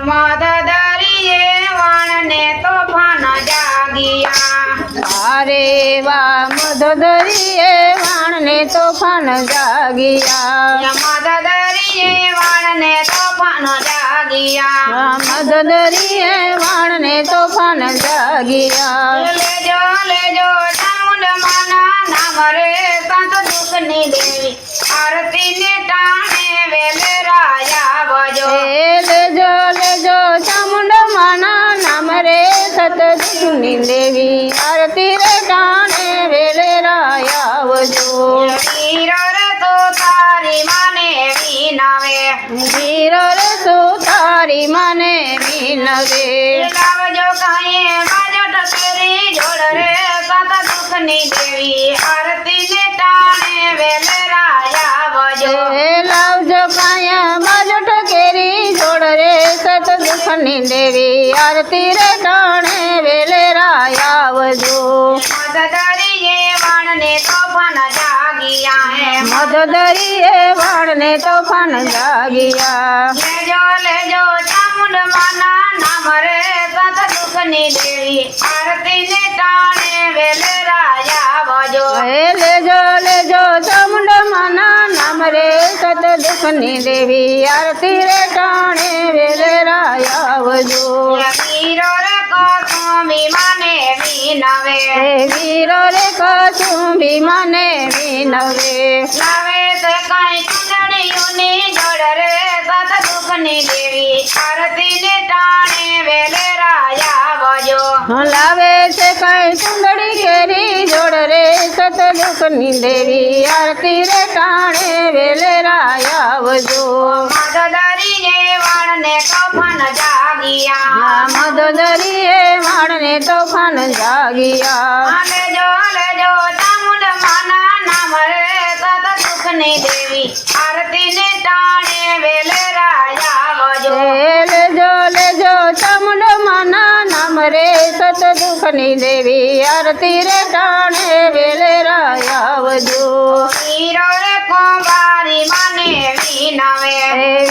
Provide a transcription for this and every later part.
મધ દરિયે વાણને તોફાન જાગિયા અરે વા મધ દરિયે વાણને તોફાન જાગિયા મધ દરિયે વાણને તોફાન જાગિયા મધ દરિયે વાણને તોફાન જાગિયા લેજો લેજો ચામુંડમાના નામ રે સંત દુઃખની દેવી આરતીને ટાણે વેલેરાયા આવજો લેજો લેજો ચામુંડમાના નામ રે સતદુઃખની દેવી આરતી રે ટાણે વેલેરાયા આવજો વીરો રે તો તારી માને વિનાવે વીરો રે તું તારી મને વિનવે લાવજો કાંઈ બાજો ટકેરી જોડ રે સંત દુઃખની દેવી આરતીને ટાણે વેલેરાયા આવજો લાવજો કાયા બાજુ ટકેરી જોડ રે સત દુઃખની દેવી આરતી રે ટાણે વેલેરાયા આવજો મધ દરિયે વાણને તોફાન જાગિયા હે મધ દરિયે વાણને તોફાન જાગિયા લેજો લેજો ચામુંડમાના નામ રે સંત દુઃખની દેવી આરતીને ટાણે વેલેરાયા આવજો લેજો લેજો ચામુંડમાના નામ રે સત દુઃખની દેવી આરતી રે ટાણે વેલેરાયા આવજો વીરો રે કોસુંબી માને વિનવે વીરો રે કશું ભીમાને વિનવે લાવે તે કાંઈ ચૂંદડીઓની જોડ રે સત દુઃખની દેવી આરતીને ટાણે વેલેરાયા આવજો લાવે છે કઈ ચુંદડી કેરી જોડ રે સત દુઃખની દેવી આરતી રે ટાણે વેલેરાયા આવજો મધ દરિયે વાણને તોફાન જાગિયા મધ દરિયે વાણને તોફાન જાગિયા લેજો લેજો ચામુંડમાના નામ રે સત દુઃખની દેવી આરતીને ટાણે વેલેરાયા આવજો લેજો લેજો ચામુંડમાના નામ રે સત દુઃખની દેવી આરતી રે ટાણે વેલેરાયા આવજો વીરો રે કુંભારી માને વિનવે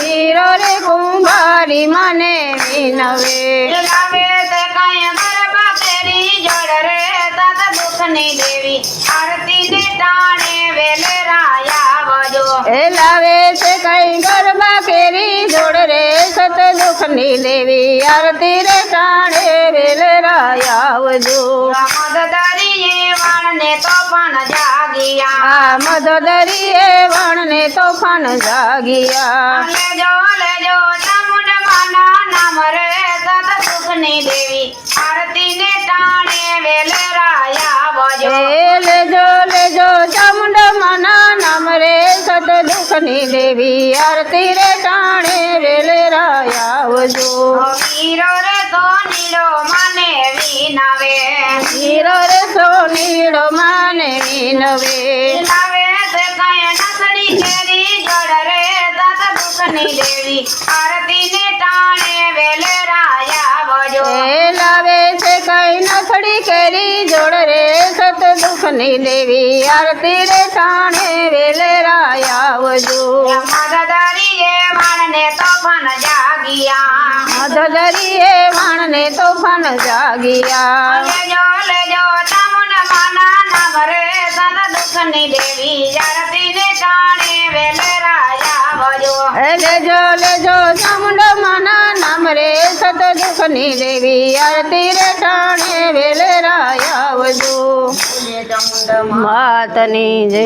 વીરો રે કુંભારી મને વિનવે લાવે તે કાંઈ ગરબા કેરી જોડ રે સત દુઃખની દેવી આરતીને ટાણે વેલેરાયા આવજો લાવે છે કઈ ગરબા કેરી જોડ રે સત દુઃખની દેવી આરતી રે ટાણે વેલેરાયા આવજો મધ દરિયે વાણને તોફાન જાગિયા મધ દરિયે વાણને તોફાન જાગિયા લેજો લેજો ચામુંડમાના નામ રે સત દુઃખની દેવી આરતીને ટાણે વેલેરાયા આવજો લેજો લેજો ચામુંડમાના નામ રે સત દુઃખની દેવી આરતી રે ટાણે વેલેરાયા આવજો વીરો રે તો નીલો માને વિનવે હીરો રે સોનીડો માને વિનવે લાવે તે કાંઈ નસડી કેરી જોડ રે સત દુઃખની દેવી આરતીને ટાણે વેલેરાયા આવજો લાવે છે કઈ નથડી કેરી જોડ રે સત દુઃખની દેવી આરતી રે ટાણે વેલેરાયા આવજો મધ દરિયે વાણને તોફાન જાગિયા મધ દરિયે વાણને તોફાન જાગિયા લેજો લેજો ચામુંડમાના નામ રે સત દુઃખની દેવી આરતીને ટાણે વેલેરાયા આવજો લેજો લેજો ચામુંડમાના નામ રે સત દુઃખની દેવી આરતી રે ટાણે વેલેરાયા આવજો માતની જય